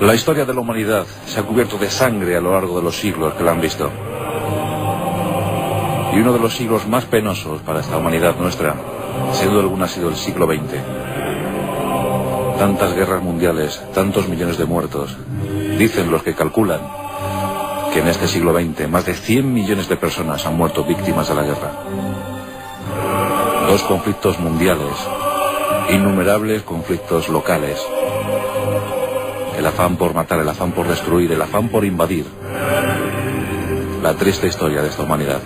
La historia de la humanidad se ha cubierto de sangre a lo largo de los siglos que la han visto. Y uno de los siglos más penosos para esta humanidad nuestra, sin duda alguna, ha sido el siglo XX. Tantas guerras mundiales, tantos millones de muertos. Dicen los que calculan que en este siglo XX más de 100 millones de personas han muerto víctimas de la guerra. 2 conflictos mundiales, innumerables conflictos locales. El afán por matar, el afán por destruir, el afán por invadir. La triste historia de esta humanidad.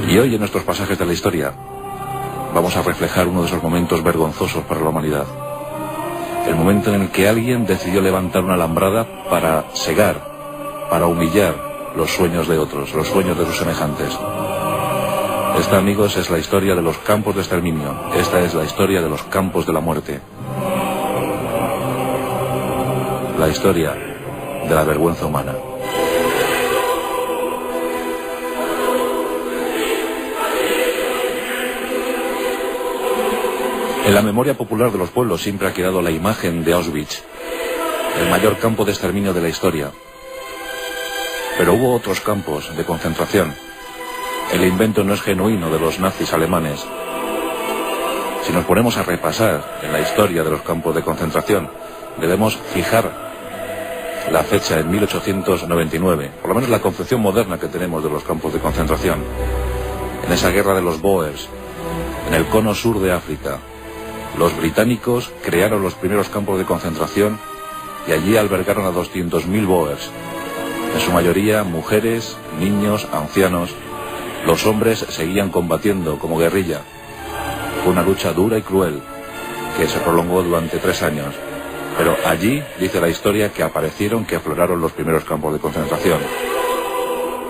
Y hoy en nuestros pasajes de la historia vamos a reflejar uno de esos momentos vergonzosos para la humanidad. El momento en el que alguien decidió levantar una alambrada para cegar, para humillar los sueños de otros, los sueños de sus semejantes. Esta, amigos, es la historia de los campos de exterminio. Esta es la historia de los campos de la muerte. La historia de la vergüenza humana. En la memoria popular de los pueblos siempre ha quedado la imagen de Auschwitz, el mayor campo de exterminio de la historia. Pero hubo otros campos de concentración. El invento no es genuino de los nazis alemanes. Si nos ponemos a repasar en la historia de los campos de concentración, debemos fijar la fecha en 1899, por lo menos la concepción moderna que tenemos de los campos de concentración. En esa guerra de los Boers, en el cono sur de África, los británicos crearon los primeros campos de concentración y allí albergaron a 200.000 Boers. En su mayoría mujeres, niños, ancianos. Los hombres seguían combatiendo como guerrilla. Fue una lucha dura y cruel que se prolongó durante 3 años. Pero allí dice la historia que aparecieron, que afloraron los primeros campos de concentración.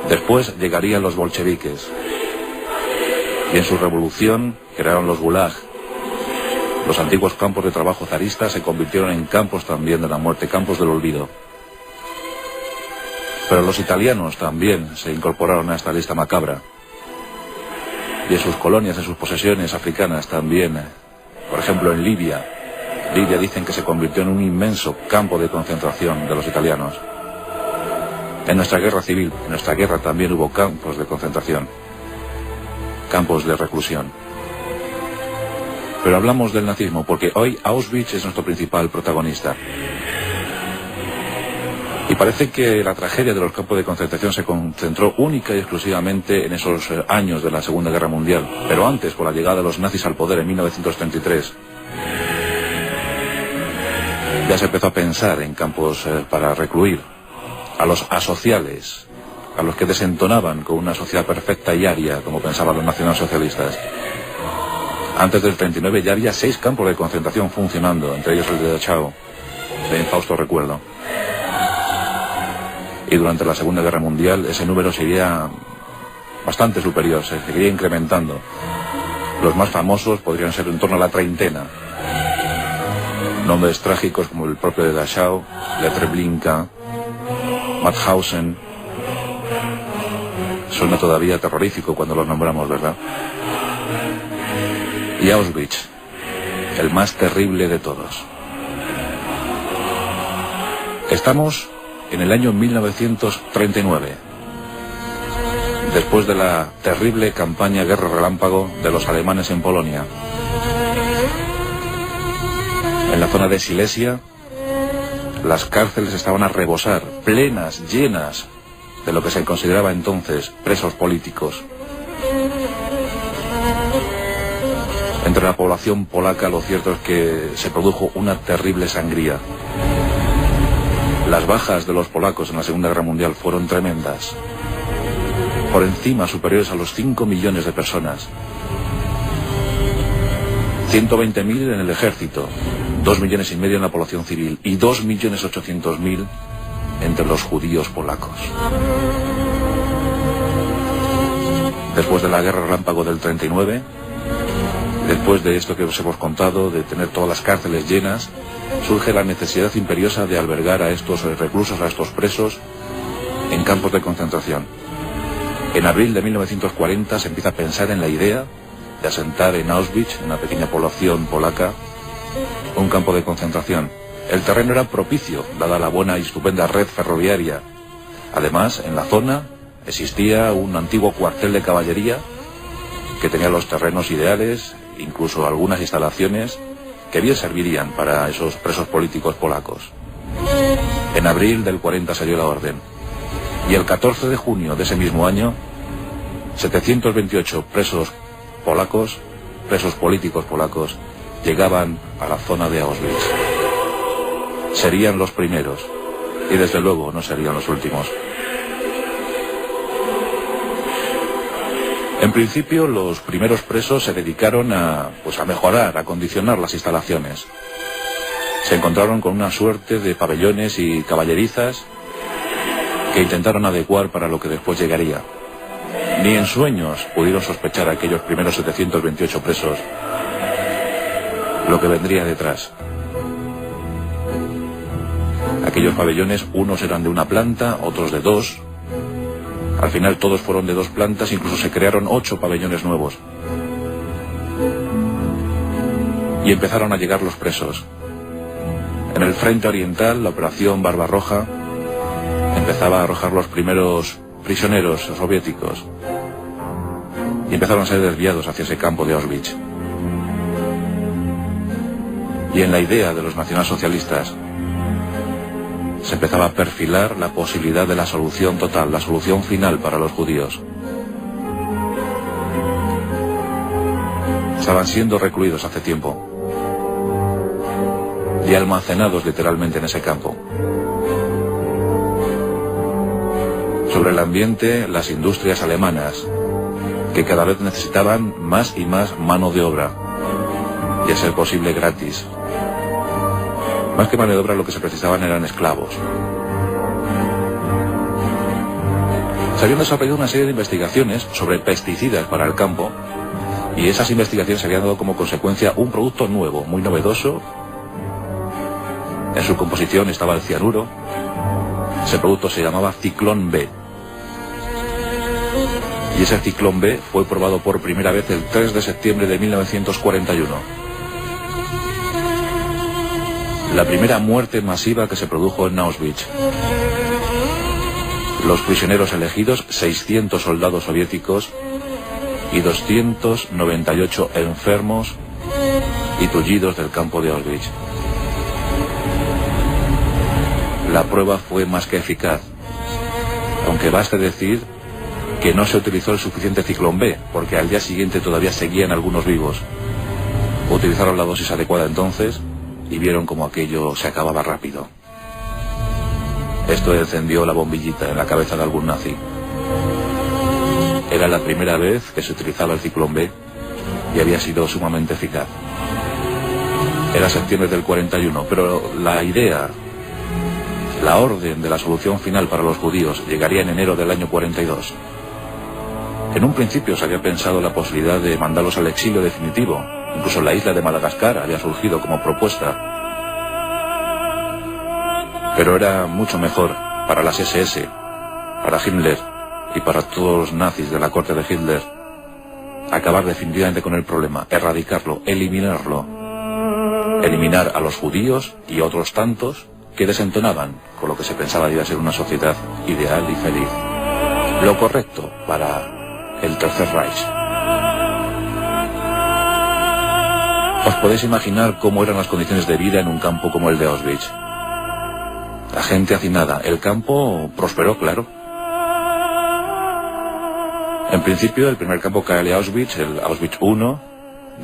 Después llegarían los bolcheviques. Y en su revolución crearon los Gulag. Los antiguos campos de trabajo zaristas se convirtieron en campos también de la muerte, campos del olvido. Pero los italianos también se incorporaron a esta lista macabra. Y en sus colonias, en sus posesiones africanas también. Por ejemplo, en Libia. Libia dicen que se convirtió en un inmenso campo de concentración de los italianos. En nuestra guerra civil, en nuestra guerra también hubo campos de concentración. Campos de reclusión. Pero hablamos del nazismo porque hoy Auschwitz es nuestro principal protagonista. Y parece que la tragedia de los campos de concentración se concentró única y exclusivamente en esos años de la Segunda Guerra Mundial. Pero antes, con la llegada de los nazis al poder en 1933, ya se empezó a pensar en campos para recluir a los asociales, a los que desentonaban con una sociedad perfecta y aria, como pensaban los nacionalsocialistas. Antes del 39 ya había 6 campos de concentración funcionando, entre ellos el de Dachau, de infausto recuerdo. Y durante la Segunda Guerra Mundial ese número sería bastante superior, se seguiría incrementando. Los más famosos podrían ser en torno a la 30. Nombres trágicos como el propio de Dachau, Le Treblinka, Mauthausen. Suena todavía terrorífico cuando los nombramos, ¿verdad? Y Auschwitz, el más terrible de todos. Estamos en el año 1939, después de la terrible campaña Guerra Relámpago de los alemanes en Polonia. En la zona de Silesia, las cárceles estaban a rebosar, plenas, llenas de lo que se consideraba entonces presos políticos. Entre la población polaca lo cierto es que se produjo una terrible sangría. Las bajas de los polacos en la Segunda Guerra Mundial fueron tremendas. Por encima superiores a los 5 millones de personas. 120.000 en el ejército, 2,5 millones en la población civil y 2.800.000 entre los judíos polacos. Después de la guerra relámpago del 39, después de esto que os hemos contado, de tener todas las cárceles llenas, surge la necesidad imperiosa de albergar a estos reclusos, a estos presos, en campos de concentración. En abril de 1940 se empieza a pensar en la idea de asentar en Auschwitz, una pequeña población polaca, un campo de concentración. El terreno era propicio, dada la buena y estupenda red ferroviaria. Además, en la zona existía un antiguo cuartel de caballería que tenía los terrenos ideales, incluso algunas instalaciones que bien servirían para esos presos políticos polacos. En abril del 40 salió la orden, y el 14 de junio de ese mismo año, 728 presos polacos, presos políticos polacos, llegaban a la zona de Auschwitz. Serían los primeros, y desde luego no serían los últimos. En principio, los primeros presos se dedicaron a mejorar, a acondicionar las instalaciones. Se encontraron con una suerte de pabellones y caballerizas que intentaron adecuar para lo que después llegaría. Ni en sueños pudieron sospechar aquellos primeros 728 presos lo que vendría detrás. Aquellos pabellones, unos eran de una planta, otros de dos. Al final todos fueron de dos plantas, incluso se crearon 8 pabellones nuevos. Y empezaron a llegar los presos. En el frente oriental, la operación Barbarroja empezaba a arrojar los primeros prisioneros soviéticos. Y empezaron a ser desviados hacia ese campo de Auschwitz. Y en la idea de los nacionalsocialistas se empezaba a perfilar la posibilidad de la solución total, la solución final para los judíos. Estaban siendo recluidos hace tiempo y almacenados literalmente en ese campo. Sobre el ambiente, las industrias alemanas, que cada vez necesitaban más y más mano de obra, y a ser posible gratis. Más que mano de obra, lo que se precisaban eran esclavos. Se habían desarrollado una serie de investigaciones sobre pesticidas para el campo, y esas investigaciones habían dado como consecuencia un producto nuevo, muy novedoso. En su composición estaba el cianuro. Ese producto se llamaba Ciclón B. Y ese Ciclón B fue probado por primera vez el 3 de septiembre de 1941. La primera muerte masiva que se produjo en Auschwitz. Los prisioneros elegidos, 600 soldados soviéticos y 298 enfermos y tullidos del campo de Auschwitz. La prueba fue más que eficaz, aunque baste decir que no se utilizó el suficiente Ciclón B, porque al día siguiente todavía seguían algunos vivos. Utilizaron la dosis adecuada entonces y vieron como aquello se acababa rápido. Esto encendió la bombillita en la cabeza de algún nazi. Era la primera vez que se utilizaba el Ciclón B y había sido sumamente eficaz. Era septiembre del 41, pero la idea, la orden de la solución final para los judíos llegaría en enero del año 42. En un principio se había pensado la posibilidad de mandarlos al exilio definitivo. Incluso la isla de Madagascar había surgido como propuesta. Pero era mucho mejor para las SS, para Himmler y para todos los nazis de la corte de Hitler acabar definitivamente con el problema, erradicarlo, eliminarlo. Eliminar a los judíos y otros tantos que desentonaban con lo que se pensaba iba a ser una sociedad ideal y feliz. Lo correcto para el Tercer Reich. ¿Os podéis imaginar cómo eran las condiciones de vida en un campo como el de Auschwitz? La gente hacinada. El campo prosperó, claro. En principio, el primer campo que era Auschwitz, el Auschwitz I,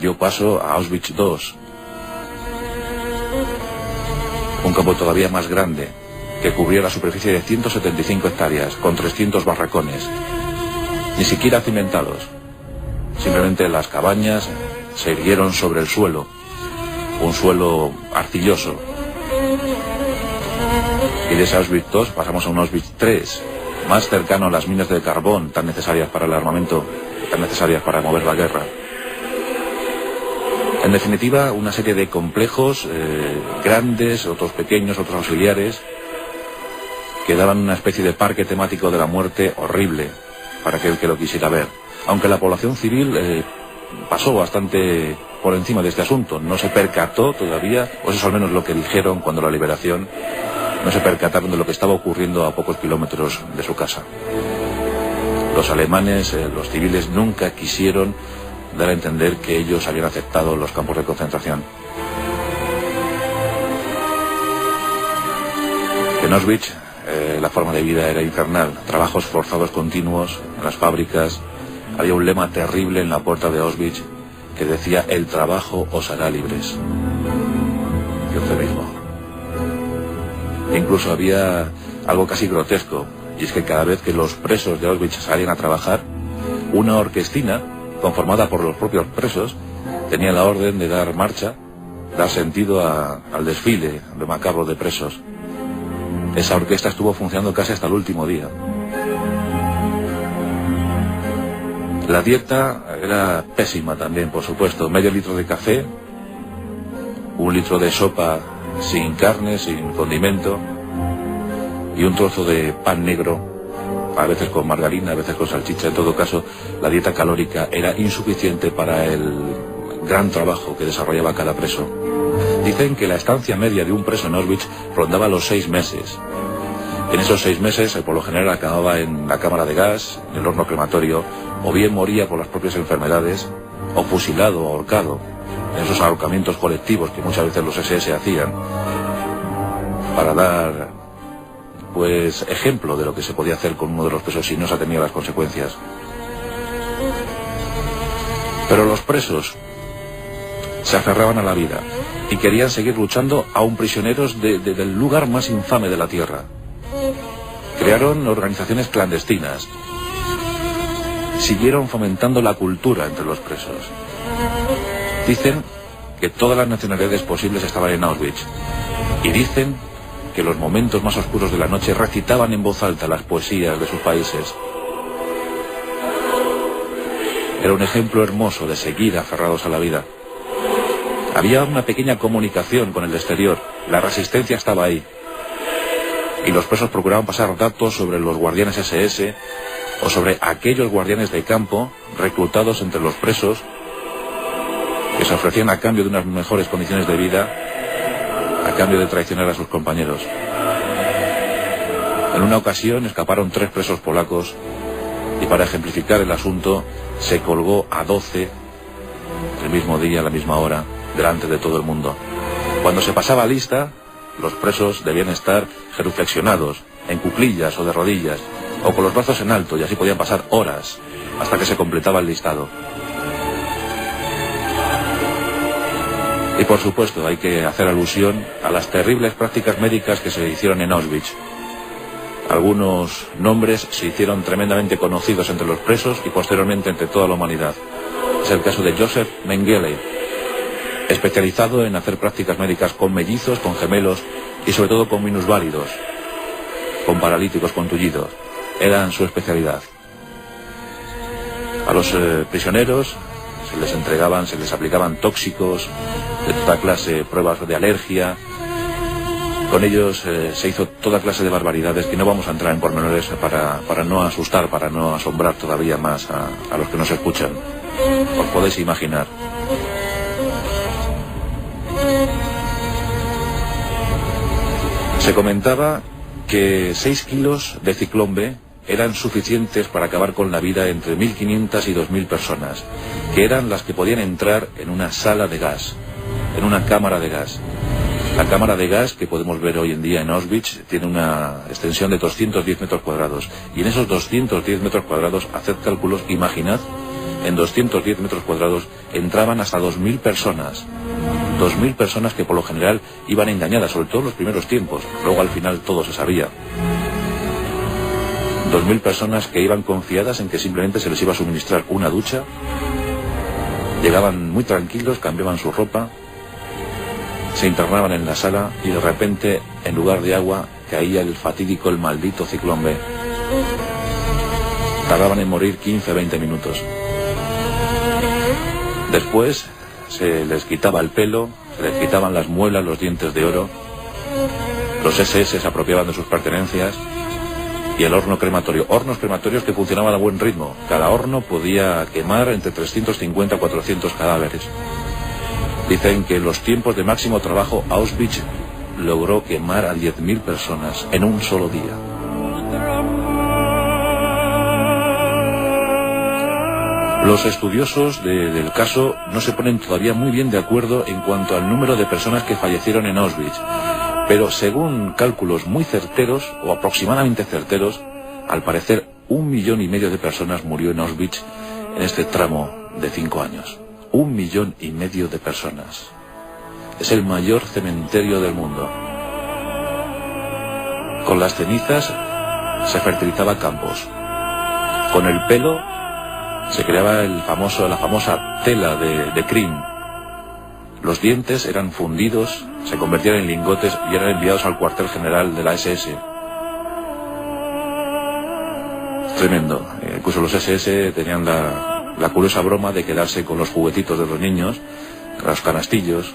dio paso a Auschwitz II. Un campo todavía más grande, que cubría la superficie de 175 hectáreas, con 300 barracones. Ni siquiera cimentados. Simplemente las cabañas se erguieron sobre el suelo, un suelo arcilloso. Y de ese Auschwitz II pasamos a un Auschwitz III, más cercano a las minas de carbón tan necesarias para el armamento, tan necesarias para mover la guerra. En definitiva, una serie de complejos grandes, otros pequeños, otros auxiliares, que daban una especie de parque temático de la muerte horrible para aquel que lo quisiera ver. Aunque la población civil pasó bastante por encima de este asunto. No se percató todavía, o eso es al menos lo que dijeron cuando la liberación, no se percataron de lo que estaba ocurriendo a pocos kilómetros de su casa. Los alemanes, los civiles, nunca quisieron dar a entender que ellos habían aceptado los campos de concentración. En Auschwitz la forma de vida era infernal, trabajos forzados continuos en las fábricas. Había un lema terrible en la puerta de Auschwitz que decía: el trabajo os hará libres. Qué eufemismo. E incluso había algo casi grotesco, y es que cada vez que los presos de Auschwitz salían a trabajar, una orquestina conformada por los propios presos tenía la orden de dar marcha, dar sentido al desfile de macabro de presos. Esa orquesta estuvo funcionando casi hasta el último día. La dieta era pésima también, por supuesto. Medio litro de café, 1 litro de sopa sin carne, sin condimento, y un trozo de pan negro, a veces con margarina, a veces con salchicha. En todo caso, la dieta calórica era insuficiente para el gran trabajo que desarrollaba cada preso. Dicen que la estancia media de un preso en Auschwitz rondaba los 6 meses. En esos 6 meses, por lo general, acababa en la cámara de gas, en el horno crematorio, o bien moría por las propias enfermedades, o fusilado o ahorcado, en esos ahorcamientos colectivos que muchas veces los SS hacían, para dar, pues, ejemplo de lo que se podía hacer con uno de los presos si no se atenía a las consecuencias. Pero los presos se aferraban a la vida y querían seguir luchando aún prisioneros del lugar más infame de la tierra. Crearon organizaciones clandestinas, siguieron fomentando la cultura entre los presos. Dicen que todas las nacionalidades posibles estaban en Auschwitz, y dicen que en los momentos más oscuros de la noche recitaban en voz alta las poesías de sus países. Era un ejemplo hermoso de seguir aferrados a la vida. Había una pequeña comunicación con el exterior, la resistencia estaba ahí, y los presos procuraban pasar datos sobre los guardianes SS o sobre aquellos guardianes de campo reclutados entre los presos que se ofrecían a cambio de unas mejores condiciones de vida, a cambio de traicionar a sus compañeros. En una ocasión escaparon 3 presos polacos y para ejemplificar el asunto se colgó a 12 el mismo día, a la misma hora, delante de todo el mundo. Cuando se pasaba lista, los presos debían estar genuflexionados, en cuclillas o de rodillas, o con los brazos en alto, y así podían pasar horas hasta que se completaba el listado. Y por supuesto hay que hacer alusión a las terribles prácticas médicas que se hicieron en Auschwitz. Algunos nombres se hicieron tremendamente conocidos entre los presos y posteriormente entre toda la humanidad. Es el caso de Joseph Mengele, especializado en hacer prácticas médicas con mellizos, con gemelos y sobre todo con minusválidos, con paralíticos, con tullidos. Eran su especialidad. A los prisioneros se les entregaban, se les aplicaban tóxicos de toda clase, pruebas de alergia. Con ellos se hizo toda clase de barbaridades que no vamos a entrar en pormenores para no asustar, para no asombrar todavía más a los que nos escuchan. Os podéis imaginar. Se comentaba que 6 kilos de ciclón B eran suficientes para acabar con la vida entre 1.500 y 2.000 personas, que eran las que podían entrar en una sala de gas, en una cámara de gas. La cámara de gas que podemos ver hoy en día en Auschwitz tiene una extensión de 210 metros cuadrados, y en esos 210 metros cuadrados, haced cálculos, imaginad, en 210 metros cuadrados entraban hasta 2.000 personas. 2.000 personas que por lo general iban engañadas, sobre todo en los primeros tiempos. Luego al final todo se sabía. 2.000 personas que iban confiadas en que simplemente se les iba a suministrar una ducha. Llegaban muy tranquilos, cambiaban su ropa, se internaban en la sala y de repente, en lugar de agua, caía el fatídico, el maldito ciclón B. Tardaban en morir 15-20 minutos. Después se les quitaba el pelo, se les quitaban las muelas, los dientes de oro. Los SS se apropiaban de sus pertenencias. Y el horno crematorio. Hornos crematorios que funcionaban a buen ritmo. Cada horno podía quemar entre 350 y 400 cadáveres. Dicen que en los tiempos de máximo trabajo Auschwitz logró quemar a 10.000 personas en un solo día. Los estudiosos del caso no se ponen todavía muy bien de acuerdo en cuanto al número de personas que fallecieron en Auschwitz, pero según cálculos muy certeros, o aproximadamente certeros, al parecer 1,5 millones de personas murió en Auschwitz en este tramo de 5 años. 1,5 millones de personas. Es el mayor cementerio del mundo. Con las cenizas se fertilizaba campos. Con el pelo se creaba la famosa tela de crin. Los dientes eran fundidos, se convertían en lingotes y eran enviados al cuartel general de la SS. Tremendo. Incluso los SS tenían la curiosa broma de quedarse con los juguetitos de los niños, los canastillos.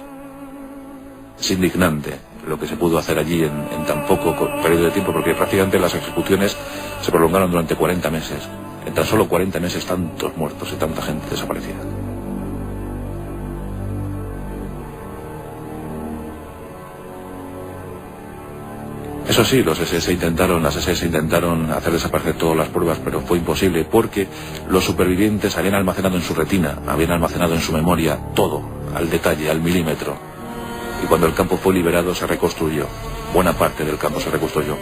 Es indignante lo que se pudo hacer allí en tan poco periodo de tiempo, porque prácticamente las ejecuciones se prolongaron durante 40 meses. En tan solo 40 meses tantos muertos y tanta gente desaparecida. Eso sí, las SS intentaron hacer desaparecer todas las pruebas, pero fue imposible porque los supervivientes habían almacenado en su retina, habían almacenado en su memoria todo, al detalle, al milímetro. Y cuando el campo fue liberado se reconstruyó. Buena parte del campo se reconstruyó.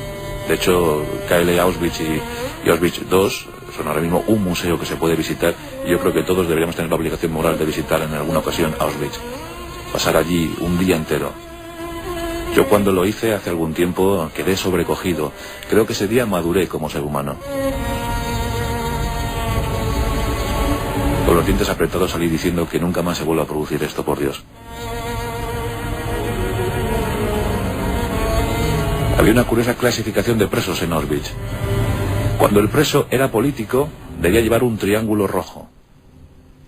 De hecho, KL Auschwitz y Auschwitz II son ahora mismo un museo que se puede visitar, y yo creo que todos deberíamos tener la obligación moral de visitar en alguna ocasión Auschwitz. Pasar allí un día entero. Yo cuando lo hice hace algún tiempo quedé sobrecogido. Creo que ese día maduré como ser humano. Con los dientes apretados salí diciendo que nunca más se vuelva a producir esto, por Dios. Había una curiosa clasificación de presos en Auschwitz. Cuando el preso era político, debía llevar un triángulo rojo.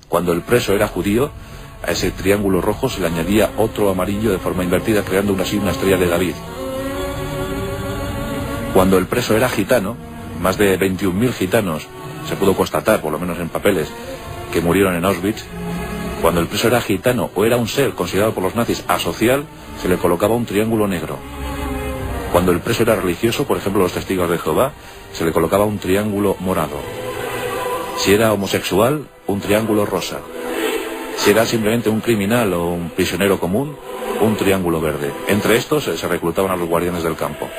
Cuando el preso era judío, a ese triángulo rojo se le añadía otro amarillo de forma invertida, creando así una estrella de David. Cuando el preso era gitano, más de 21.000 gitanos se pudo constatar, por lo menos en papeles, que murieron en Auschwitz. Cuando el preso era gitano o era un ser considerado por los nazis asocial, se le colocaba un triángulo negro. Cuando el preso era religioso, por ejemplo los testigos de Jehová, se le colocaba un triángulo morado. Si era homosexual, un triángulo rosa. Si era simplemente un criminal o un prisionero común, un triángulo verde. Entre estos se reclutaban a los guardianes del campo.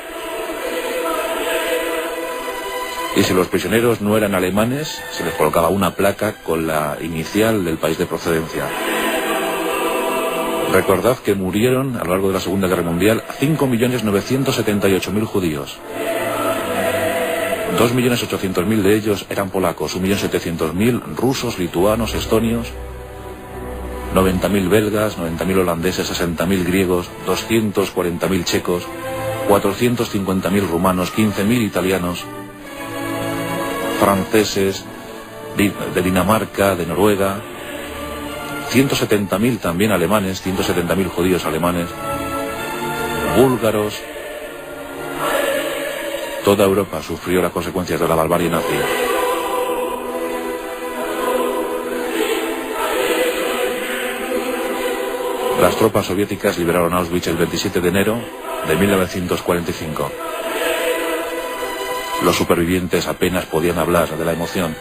Y si los prisioneros no eran alemanes, se les colocaba una placa con la inicial del país de procedencia. Recordad que murieron a lo largo de la Segunda Guerra Mundial 5.978.000 judíos. 2.800.000 de ellos eran polacos, 1.700.000 rusos, lituanos, estonios, 90.000 belgas, 90.000 holandeses, 60.000 griegos, 240.000 checos, 450.000 rumanos, 15.000 italianos, franceses, de Dinamarca, de Noruega, 170.000 también alemanes, 170.000 judíos alemanes, búlgaros. Toda Europa sufrió las consecuencias de la barbarie nazi. Las tropas soviéticas liberaron Auschwitz el 27 de enero de 1945. Los supervivientes apenas podían hablar de la emoción.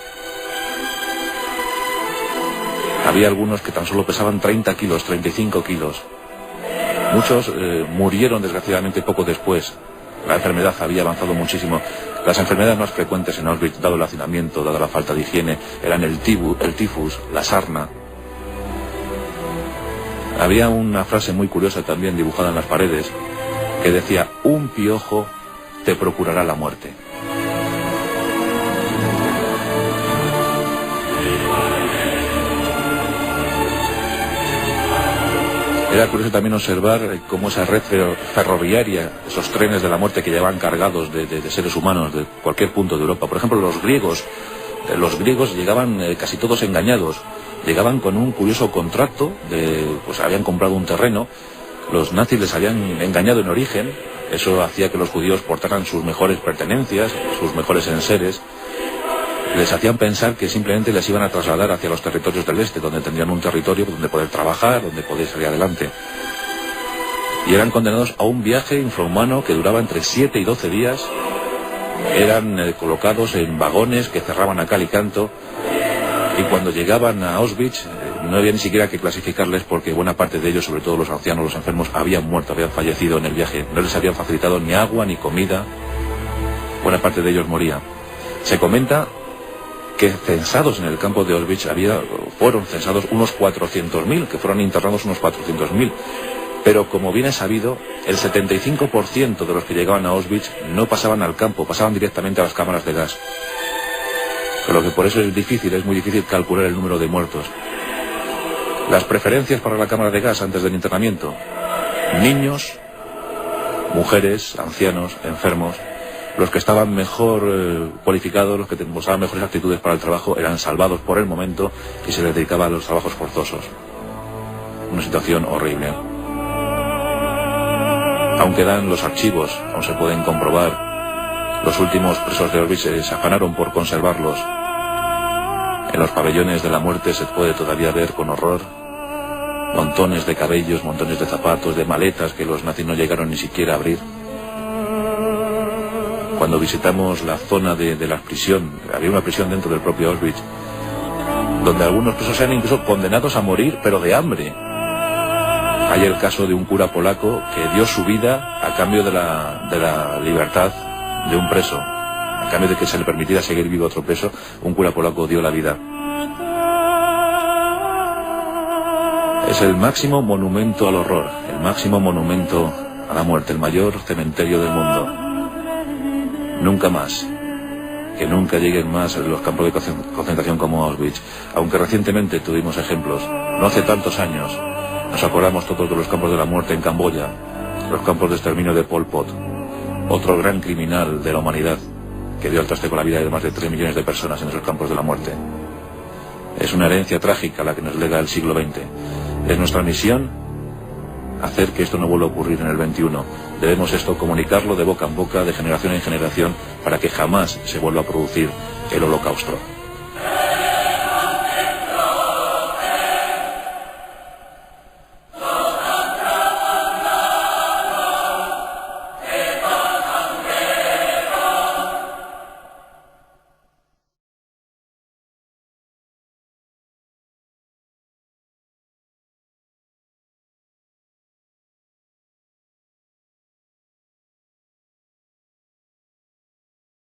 Había algunos que tan solo pesaban 30 kilos, 35 kilos. Muchos murieron desgraciadamente poco después. La enfermedad había avanzado muchísimo. Las enfermedades más frecuentes en Auschwitz, dado el hacinamiento, dada la falta de higiene, eran el tifus, la sarna. Había una frase muy curiosa también dibujada en las paredes que decía: un piojo te procurará la muerte. Era curioso también observar cómo esa red ferroviaria, esos trenes de la muerte que llevaban cargados de seres humanos de cualquier punto de Europa. Por ejemplo, los griegos llegaban casi todos engañados. Llegaban con un curioso contrato pues habían comprado un terreno. Los nazis les habían engañado en origen. Eso hacía que los judíos portaran sus mejores pertenencias, sus mejores enseres. Les hacían pensar que simplemente les iban a trasladar hacia los territorios del este, donde tendrían un territorio donde poder trabajar, donde poder salir adelante. Y eran condenados a un viaje infrahumano que duraba entre 7 y 12 días. Eran colocados en vagones que cerraban a cal y canto, y cuando llegaban a Auschwitz no había ni siquiera que clasificarles, porque buena parte de ellos, sobre todo los ancianos, los enfermos, habían muerto, habían fallecido en el viaje. No les habían facilitado ni agua ni comida. Buena parte de ellos moría. Se comenta que censados en el campo de Auschwitz fueron censados unos 400.000, que fueron internados unos 400.000. Pero como bien es sabido, el 75% de los que llegaban a Auschwitz no pasaban al campo, pasaban directamente a las cámaras de gas. Con lo que por eso es muy difícil calcular el número de muertos. Las preferencias para la cámara de gas antes del internamiento: niños, mujeres, ancianos, enfermos. Los que estaban mejor cualificados, los que mostraban mejores actitudes para el trabajo, eran salvados por el momento y se les dedicaba a los trabajos forzosos. Una situación horrible. Aún quedan los archivos, aún se pueden comprobar. Los últimos presos de Auschwitz se afanaron por conservarlos. En los pabellones de la muerte se puede todavía ver con horror montones de cabellos, montones de zapatos, de maletas que los nazis no llegaron ni siquiera a abrir. Cuando visitamos la zona de la prisión, había una prisión dentro del propio Auschwitz, donde algunos presos eran incluso condenados a morir, pero de hambre. Hay el caso de un cura polaco que dio su vida a cambio de la libertad de un preso. A cambio de que se le permitiera seguir vivo a otro preso, un cura polaco dio la vida. Es el máximo monumento al horror, el máximo monumento a la muerte, el mayor cementerio del mundo. Nunca más, que nunca lleguen más los campos de concentración como Auschwitz, aunque recientemente tuvimos ejemplos. No hace tantos años nos acordamos todos de los campos de la muerte en Camboya, los campos de exterminio de Pol Pot, otro gran criminal de la humanidad que dio al traste con la vida de más de 3 millones de personas en esos campos de la muerte. Es una herencia trágica la que nos lega el siglo XX. Es nuestra misión hacer que esto no vuelva a ocurrir en el XXI. Debemos esto comunicarlo de boca en boca, de generación en generación, para que jamás se vuelva a producir el Holocausto.